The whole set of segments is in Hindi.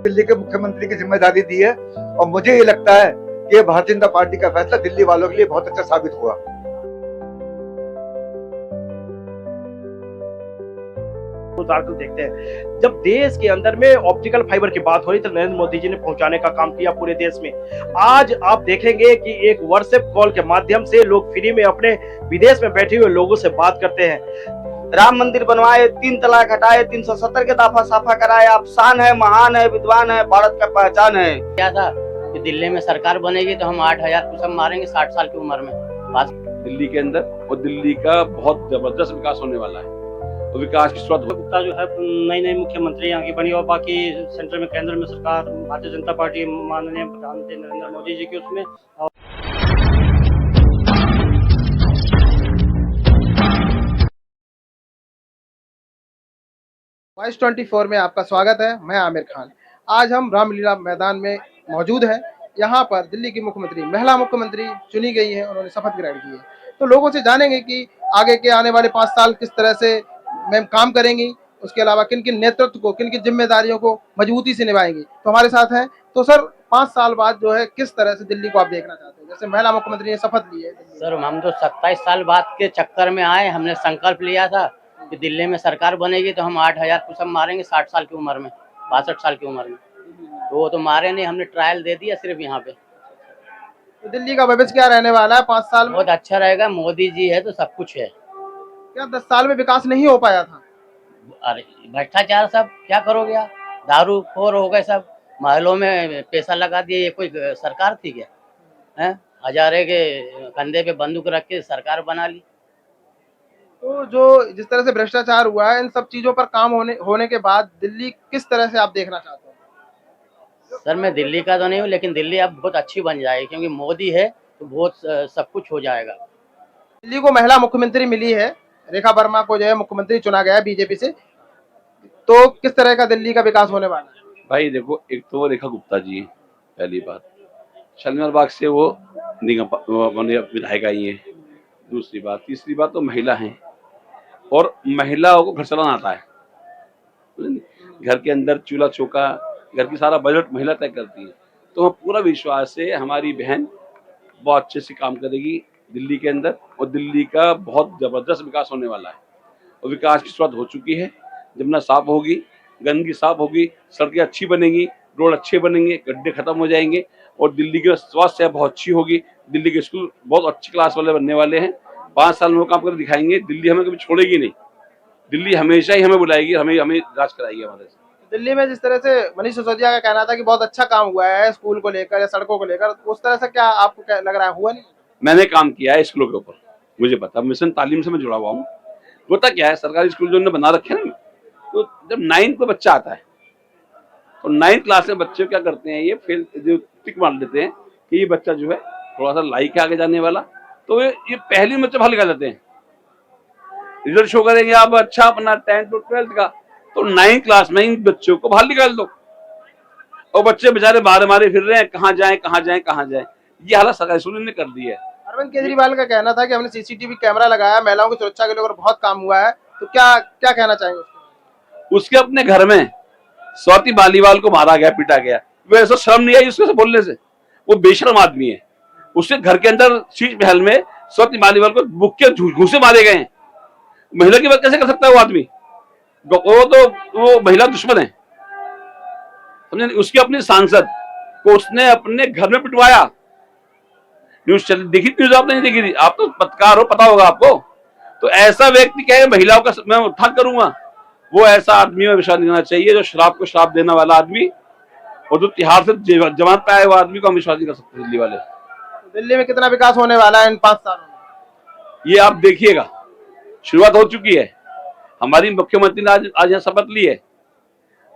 दिल्ली के मुख्यमंत्री की जिम्मेदारी दी है और मुझे ये लगता है कि भारतीय जनता पार्टी का फैसला दिल्ली वालों के लिए बहुत अच्छा साबित हुआ। उदाहरण देखते हैं, जब देश के अंदर में ऑप्टिकल फाइबर की बात हो रही तो नरेंद्र मोदी जी ने पहुंचाने का काम किया पूरे देश में। आज आप देखेंगे कि एक व्हाट्सएप कॉल के माध्यम से लोग फ्री में अपने विदेश में बैठे हुए लोगों से बात करते हैं। राम मंदिर बनवाए, 3 तलाक हटाए, 370 के दफा साफा कराए। आप शान है, महान है, विद्वान है, भारत का पहचान है। क्या था कि दिल्ली में सरकार बनेगी तो हम 8000 कुछ मारेंगे 60 साल की उम्र में। बस दिल्ली के अंदर और दिल्ली का बहुत जबरदस्त विकास होने वाला है और विकास की शुरुआत गुप्ता जो है नई मुख्यमंत्री यहाँ की बनी और बाकी सेंटर में केंद्र में सरकार भारतीय जनता पार्टी माननीय प्रधानमंत्री नरेंद्र मोदी जी की उसमें। वॉइस 24 में आपका स्वागत है। मैं आमिर खान। आज हम रामलीला मैदान में मौजूद हैं। यहाँ पर दिल्ली की मुख्यमंत्री, महिला मुख्यमंत्री चुनी गई है, उन्होंने शपथ ग्रहण की है। तो लोगों से जानेंगे कि आगे के आने वाले 5 साल किस तरह से मैम काम करेंगी, उसके अलावा किन किन नेतृत्व को, किन किन जिम्मेदारियों को मजबूती से निभाएंगी। तो हमारे साथ हैं। तो सर, 5 साल बाद जो है किस तरह से दिल्ली को आप देखना चाहते हैं? जैसे महिला मुख्यमंत्री ने शपथ ली है। सर, हम तो 27 साल बाद के चक्कर में आए। हमने संकल्प लिया था कि दिल्ली में सरकार बनेगी तो हम 8000 कुछ मारेंगे 60 साल की उम्र में, 62 साल की उम्र में। तो वो तो मारे नहीं, हमने ट्रायल दे दिया सिर्फ यहाँ पे। तो दिल्ली का भविष्य क्या रहने वाला है 5 साल में? बहुत अच्छा रहेगा, मोदी जी है तो सब कुछ है। क्या 10 साल में विकास नहीं हो पाया था? अरे भ्रष्टाचार, सब क्या करोगे आप? दारू खोर हो गए सब, महलों में पैसा लगा दिए। ये कोई सरकार थी क्या? है, हजारे के कंधे पे बंदूक रख के सरकार बना ली। तो जो जिस तरह से भ्रष्टाचार हुआ है, इन सब चीजों पर काम होने के बाद दिल्ली किस तरह से आप देखना चाहते हैं? सर, मैं दिल्ली का तो नहीं हूँ, लेकिन दिल्ली अब बहुत अच्छी बन जाएगी क्योंकि मोदी है तो बहुत सब कुछ हो जाएगा। दिल्ली को महिला मुख्यमंत्री मिली है, रेखा वर्मा को जो है मुख्यमंत्री चुना गया है बीजेपी से। तो किस तरह का दिल्ली का विकास होने वाला है? भाई देखो, एक तो रेखा गुप्ता जी है, पहली बात। शालीमार बाग से वो विधायक आई है, दूसरी बात। तीसरी बात तो महिला है और महिलाओं को घर चलाना आता है। घर के अंदर चूल्हा चौका, घर की सारा बजट महिला तय करती है। तो हमें पूरा विश्वास है हमारी बहन बहुत अच्छे से काम करेगी दिल्ली के अंदर और दिल्ली का बहुत जबरदस्त विकास होने वाला है और विकास की शुरुआत हो चुकी है। जमुना साफ होगी, गंदगी साफ होगी, सड़कें अच्छी बनेंगी, रोड अच्छे बनेंगे, गड्ढे खत्म हो जाएंगे और दिल्ली की स्वास्थ्य सेवा बहुत अच्छी होगी। दिल्ली के स्कूल बहुत अच्छी क्लास वाले बनने वाले हैं। 5 साल में वो काम कर दिखाएंगे। दिल्ली हमें कभी छोड़ेगी नहीं, दिल्ली हमेशा ही हमें बुलाएगी, हमें राज कराएगी हमारे से। दिल्ली में जिस तरह से मनीष सिसोदिया का कहना था कि बहुत अच्छा काम हुआ है स्कूल को लेकर या सड़कों को लेकर, उस तरह से क्या आपको लग रहा है? हुआ नहीं? मैंने काम किया है स्कूलों के ऊपर, मुझे पता, मिशन तालीम से मैं जुड़ा हुआ हूँ। होता क्या है, सरकारी स्कूल जो बना रखे हैं ना, तो जब 9th में बच्चा आता है तो 9th क्लास में बच्चे क्या करते हैं, ये फेल जो टिक मार देते हैं कि ये बच्चा जो है थोड़ा सा लाइक है आगे जाने वाला, तो ये पहली बच्चे बाहर निकाल देते हैं। रिजल्ट शो करेंगे आप अच्छा अपना 10th और 12th का, तो 9th क्लास में इन बच्चों को बाहर निकाल दो और बच्चे बेचारे बाहर मारे फिर रहे हैं, कहाँ जाएं कहाँ जाएं कहाँ जाएं। ये हालत सरकारी स्कूल ने कर दी है। अरविंद केजरीवाल का कहना था कि हमने सीसीटीवी कैमरा लगाया, महिलाओं की सुरक्षा के लिए बहुत काम हुआ है। तो क्या कहना चाहेंगे? उसके अपने घर में स्वाति मालीवाल को मारा गया, पीटा गया, वो ऐसा शर्म नहीं आई उसके बोलने से? वो बेशरम आदमी है। उसके घर के अंदर शीश महल में स्वाति मालीवाल को मुख्य घूसे मारे गए हैं। महिला की बात कैसे कर सकता है वो आदमी? वो महिला दुश्मन है, समझे? उसके अपने सांसद को उसने अपने घर में पिटवाया। न्यूज देखी, न्यूज आपने नहीं देखी थी? आप तो पत्रकार हो, पता होगा आपको। तो ऐसा व्यक्ति कहे महिलाओं का मैं उद्धार करूंगा, वो ऐसा आदमी में विश्वास नहीं करना चाहिए जो शराब को श्राप देने वाला आदमी और जो तिहाड़ से जमानत पे आए वो आदमी को हम विश्वास नहीं कर सकते। दिल्ली वाले, दिल्ली में कितना विकास होने वाला है इन 5 सालों में? ये आप देखिएगा, शुरुआत हो चुकी है। हमारी मुख्यमंत्री ने आज यहाँ शपथ ली है,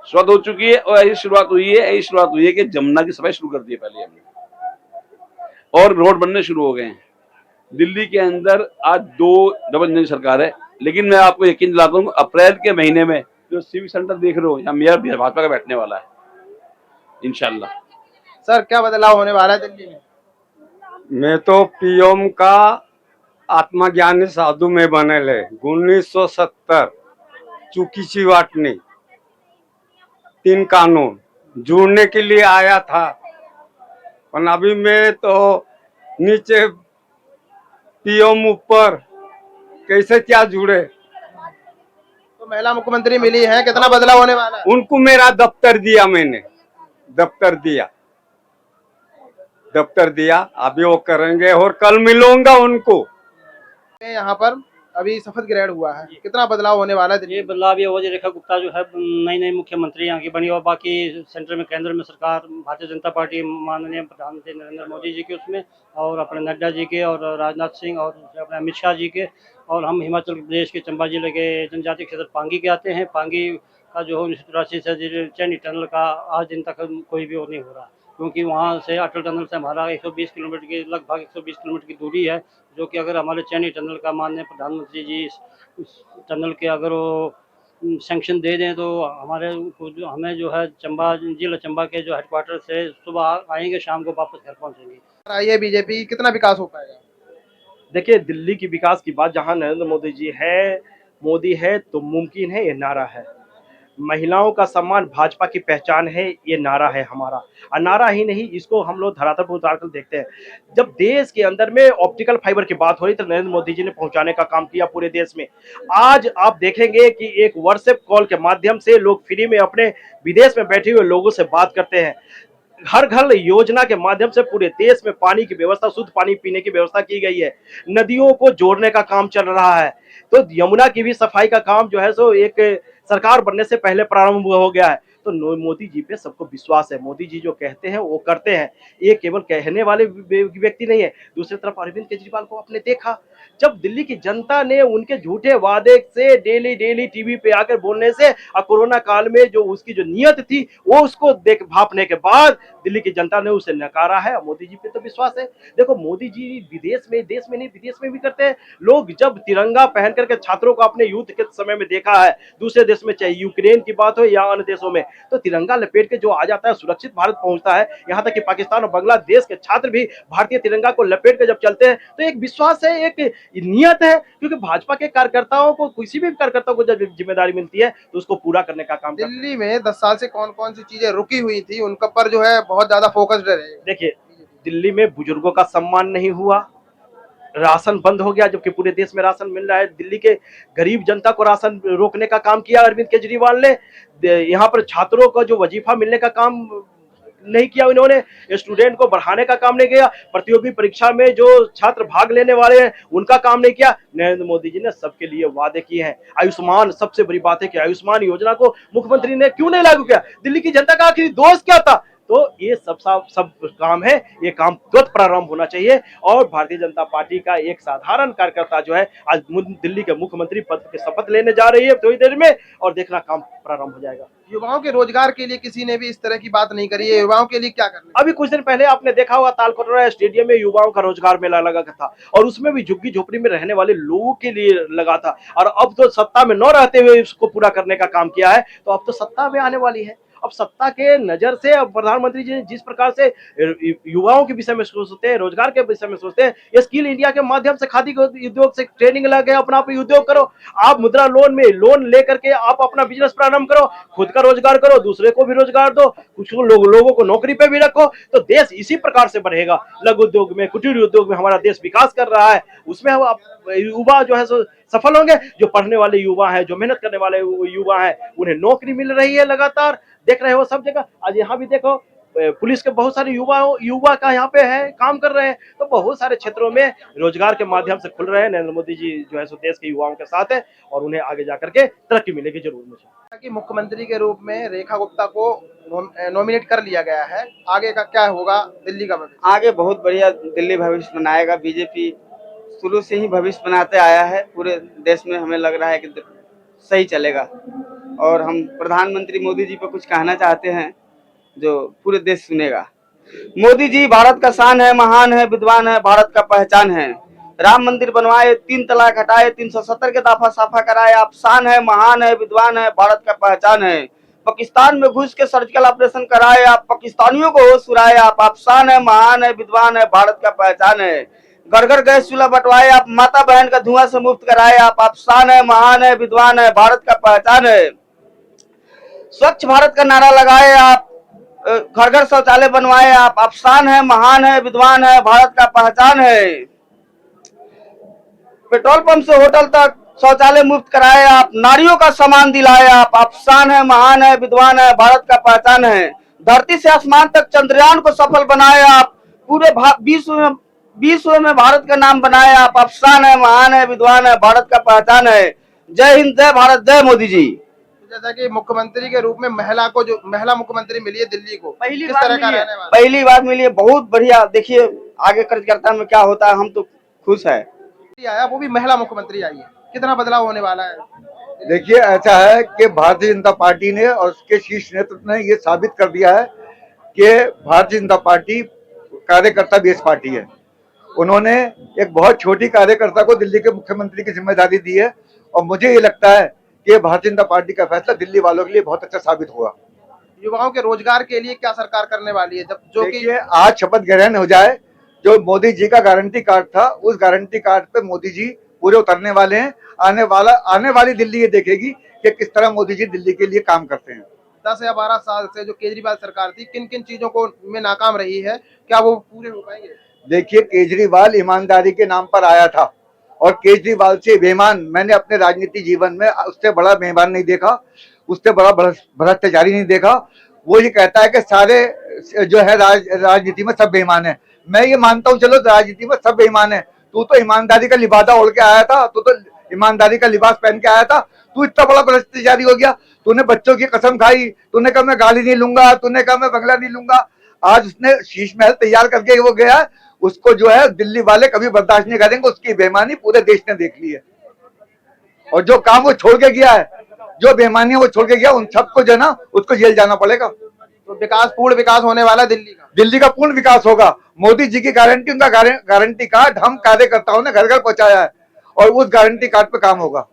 शुरुआत हो चुकी है। और ऐसी शुरुआत हुई है कि जमुना की सफाई शुरू कर दी है पहले हमने, और रोड बनने शुरू हो गए हैं। दिल्ली के अंदर आज 2 डबल इंजन सरकार है, लेकिन मैं आपको यकीन दिलाता हूँ अप्रैल के महीने में जो सिविक सेंटर देख रहे हो, यहाँ मेयर भाजपा का बैठने वाला है इंशाल्लाह। सर, क्या बदलाव होने वाला है दिल्ली में? मैं तो पीएम का आत्मज्ञानी साधु में बनेले 1970 चुकीची वाटणी 3 कानून जुड़ने के लिए आया था, पर अभी मैं तो नीचे पीएम ऊपर, कैसे क्या जुड़े। तो महिला मुख्यमंत्री मिली है, कितना बदलाव होने वाला है? उनको मेरा दफ्तर दिया, मैंने दफ्तर दिया, अभी वो करेंगे और कल मिलूंगा उनको। यहाँ पर अभी शपथ ग्रहण हुआ है, कितना बदलाव होने वाला है? ये बदलाव ये हुआ जी, रेखा गुप्ता जो है नई नई मुख्यमंत्री यहाँ की बनी और बाकी सेंटर में केंद्र में सरकार भारतीय जनता पार्टी माननीय प्रधानमंत्री नरेंद्र मोदी जी के उसमें और अपने नड्डा जी के और राजनाथ सिंह और अपने अमित शाह जी के, और हम हिमाचल प्रदेश के चंबा जिले के जनजातीय क्षेत्र पांगी के आते हैं। पांगी का जो 1983 से चैनी टनल का आज दिन तक कोई भी वो नहीं हो रहा, क्योंकि वहाँ से अटल टनल से हमारा 120 किलोमीटर की लगभग 120 किलोमीटर की दूरी है, जो कि अगर हमारे चैनी टनल का माननीय प्रधानमंत्री जी इस टनल के अगर वो सैंक्शन दे दें तो हमें जो है चंबा जिला चंबा के जो हेडक्वार्टर से सुबह आएंगे, शाम को वापस घर पहुँचेंगे। आई है बीजेपी, कितना विकास हो पाएगा? देखिए, दिल्ली की विकास की बात जहां नरेंद्र मोदी है तो मुमकिन है, ये नारा है। महिलाओं का सम्मान भाजपा की पहचान है, ये नारा है हमारा। और नारा ही नहीं, इसको हम लोग धरातल पर उतार कर देखते हैं। जब देश के अंदर में ऑप्टिकल फाइबर की बात हो रही तो नरेंद्र मोदी जी ने पहुंचाने का काम किया पूरे देश में। आज आप देखेंगे कि एक व्हाट्सएप कॉल के माध्यम से लोग फ्री में अपने विदेश में बैठे हुए लोगों से बात करते हैं। हर घर योजना के माध्यम से पूरे देश में पानी की व्यवस्था, शुद्ध पानी पीने की व्यवस्था की गई है। नदियों को जोड़ने का काम चल रहा है, तो यमुना की भी सफाई का काम जो है सो एक सरकार बनने से पहले प्रारंभ हो गया है। तो मोदी जी पे सबको विश्वास है। मोदी जी जो कहते हैं वो करते हैं, ये केवल कहने वाले व्यक्ति नहीं है। दूसरी तरफ अरविंद केजरीवाल को आपने देखा, जब दिल्ली की जनता ने उनके झूठे वादे से डेली टीवी पे आकर बोलने से और कोरोना काल में जो उसकी जो नियत थी वो उसको देख भापने के बाद दिल्ली की जनता ने उसे नकारा है। मोदी जी पे तो विश्वास है। देखो, मोदी जी विदेश में, देश में नहीं विदेश में भी करते हैं। लोग जब तिरंगा पहन करके छात्रों को अपने युद्ध के समय में देखा है, दूसरे देश में चाहे यूक्रेन की बात हो या अन्य देशों में, तो तिरंगा लपेट के जो आ जाता है सुरक्षित भारत पहुंचता है। यहाँ तक कि पाकिस्तान और बांग्लादेश के छात्र भी भारतीय तिरंगा को लपेट के जब चलते हैं तो एक विश्वास है, एक नियत है। क्योंकि भाजपा के कार्यकर्ताओं को, किसी भी कार्यकर्ता को जब जिम्मेदारी मिलती है तो उसको पूरा करने का काम करते हैं। दिल्ली में 10 साल से कौन कौन सी चीजें रुकी हुई थी, उनका पर जो है बहुत ज्यादा फोकस्ड रहे? देखिए, दिल्ली में बुजुर्गों का सम्मान नहीं हुआ, राशन बंद हो गया, जबकि पूरे देश में राशन मिल रहा है। दिल्ली के गरीब जनता को राशन रोकने का काम किया अरविंद केजरीवाल ने। यहाँ पर छात्रों को जो वजीफा मिलने का काम नहीं किया इन्होंने, स्टूडेंट को बढ़ाने का काम नहीं किया, प्रतियोगी परीक्षा में जो छात्र भाग लेने वाले हैं उनका काम नहीं किया। नरेंद्र मोदी जी ने सबके लिए वादे किए हैं। आयुष्मान, सबसे बड़ी बात है कि आयुष्मान योजना को मुख्यमंत्री ने क्यों नहीं लागू किया? दिल्ली की जनता का आखिर दोष क्या था? तो ये सब काम है, ये काम तुरंत प्रारंभ होना चाहिए। और भारतीय जनता पार्टी का एक साधारण कार्यकर्ता जो है आज दिल्ली के मुख्यमंत्री पद की शपथ लेने जा रही है थोड़ी देर में, और देखना काम प्रारंभ हो जाएगा। युवाओं के रोजगार के लिए किसी ने भी इस तरह की बात नहीं करी है। युवाओं के लिए क्या करना? अभी कुछ दिन पहले आपने देखा होगा तालकटोरा स्टेडियम में युवाओं का रोजगार मेला लगा था, और उसमें भी झुग्गी झोपड़ी में रहने वाले लोगों के लिए लगा था। और अब तो सत्ता में न रहते हुए इसको पूरा करने का काम किया है, तो अब तो सत्ता में आने वाली है। अब सत्ता के नजर से अब प्रधानमंत्री जी जिस प्रकार से युवाओं के विषय में सोचते हैं, रोजगार के विषय में सोचते हैं, ये स्किल इंडिया के माध्यम से खादी उद्योग से ट्रेनिंग लगे अपना उद्योग करो, आप मुद्रा लोन में लोन लेकर के आप अपना बिजनेस प्रारंभ करो, खुद का रोजगार करो, दूसरे को भी रोजगार दो, कुछ लोगों को नौकरी पे भी रखो, तो देश इसी प्रकार से बढ़ेगा। लघु उद्योग में, कुटीर उद्योग में हमारा देश विकास कर रहा है, उसमें युवा जो है सफल होंगे। जो पढ़ने वाले युवा हैं, जो मेहनत करने वाले युवा हैं, उन्हें नौकरी मिल रही है लगातार, देख रहे हो सब जगह। आज यहाँ भी देखो, पुलिस के बहुत सारे युवा का यहाँ पे है, काम कर रहे हैं। तो बहुत सारे क्षेत्रों में रोजगार के माध्यम से खुल रहे हैं। नरेंद्र मोदी जी जो है सो देश के युवाओं के साथ है, और उन्हें आगे जाकर के तरक्की मिलेगी जरूर। मुझे कि मुख्यमंत्री के रूप में रेखा गुप्ता को नॉमिनेट कर लिया गया है, आगे का क्या होगा दिल्ली का भविष्य? आगे बहुत बढ़िया दिल्ली भविष्य बनाएगा। बीजेपी शुरू से ही भविष्य बनाते आया है, पूरे देश में हमें लग रहा है कि सही चलेगा। और हम प्रधानमंत्री मोदी जी पर कुछ कहना चाहते हैं जो पूरे देश सुनेगा। मोदी जी भारत का शान है, महान है, विद्वान है, भारत का पहचान है। राम मंदिर बनवाए, 3 तलाक हटाए, 370 के दफा साफा कराए, आप शान है, महान है, विद्वान है, भारत का पहचान है। पाकिस्तान में घुस के सर्जिकल ऑपरेशन कराए, आप पाकिस्तानियों को होश उड़ाए, आप शान है, महान है, विद्वान है, भारत का पहचान है। घर घर गैस चूल्हा बंटवाए, आप माता बहन का धुआं से मुक्त कराए, आप शान है, महान है, विद्वान है, भारत का पहचान है। स्वच्छ भारत का नारा लगाए, आप घर घर शौचालय बनवाए आप, अफसान है, महान है, विद्वान है, भारत का पहचान है। पेट्रोल पंप से होटल तक शौचालय मुफ्त कराए आप, नारियों का सम्मान दिलाए आप, अफसान है, महान है, विद्वान है, भारत का पहचान है। धरती से आसमान तक चंद्रयान को सफल बनाए आप, पूरे विश्व में भारत का नाम बनाए आप, अफसान है, महान है, विद्वान है, भारत का पहचान है। जय हिंद, जय भारत, जय मोदी जी। जैसा कि मुख्यमंत्री के रूप में महिला मुख्यमंत्री मिली है दिल्ली को, पहली किस बार तरह का मिली है, रहने वाला पहली बार मिली है, बहुत बढ़िया। देखिए आगे कार्यकर्ता में क्या होता है, हम तो खुश है। आया, वो भी महिला मुख्यमंत्री आई है, कितना बदलाव होने वाला है? देखिए ऐसा है कि भारतीय जनता पार्टी ने और उसके शीर्ष नेतृत्व ने ये साबित कर दिया है कि भारतीय जनता पार्टी कार्यकर्ता बेस पार्टी है। उन्होंने एक बहुत छोटी कार्यकर्ता को दिल्ली के मुख्यमंत्री की जिम्मेदारी दी है और मुझे ये लगता है कि भारतीय जनता पार्टी का फैसला दिल्ली वालों के लिए बहुत अच्छा साबित हुआ। युवाओं के रोजगार के लिए क्या सरकार करने वाली है, जब जो कि देखिए आज शपथ ग्रहण हो जाए, जो मोदी जी का गारंटी कार्ड था उस गारंटी कार्ड पे मोदी जी पूरे उतरने वाले हैं। आने वाली दिल्ली ये देखेगी कि किस तरह मोदी जी दिल्ली के लिए काम करते हैं। 10 या 12 साल से जो केजरीवाल सरकार थी, किन किन चीजों को में नाकाम रही है, क्या वो पूरे हो पाएंगे? देखिए केजरीवाल ईमानदारी के नाम पर आया था और केजरीवाल से बेईमान मैंने अपने राजनीतिक जीवन में उससे बड़ा बेईमान नहीं देखा, उससे बड़ा भ्रष्टाचारी नहीं देखा। वो ये कहता है कि सारे जो है राजनीति में सब बेईमान है। मैं ये मानता हूँ चलो राजनीति में सब बेईमान है, तू तो ईमानदारी का लिबादा ओढ़ के आया था, तू तो ईमानदारी का लिबास पहन के आया था, तू इतना बड़ा भ्रष्टाचारी हो गया। तूने बच्चों की कसम खाई, तूने कहा मैं गाली नहीं लूंगा, तूने कहा मैं बंगला नहीं लूंगा। आज उसने शीश महल तैयार करके वो गया, उसको जो है दिल्ली वाले कभी बर्दाश्त नहीं करेंगे। उसकी बेईमानी पूरे देश ने देख ली है और जो काम वो छोड़ के गया है, जो बेईमानी वो छोड़ के गया, उन सबको जो है ना उसको जेल जाना पड़ेगा। तो पूर्ण विकास होने वाला है दिल्ली का पूर्ण विकास होगा। मोदी जी की गारंटी, उनका गारंटी कार्ड हम कार्यकर्ताओं ने घर घर पहुंचाया है और उस गारंटी कार्ड पे काम होगा।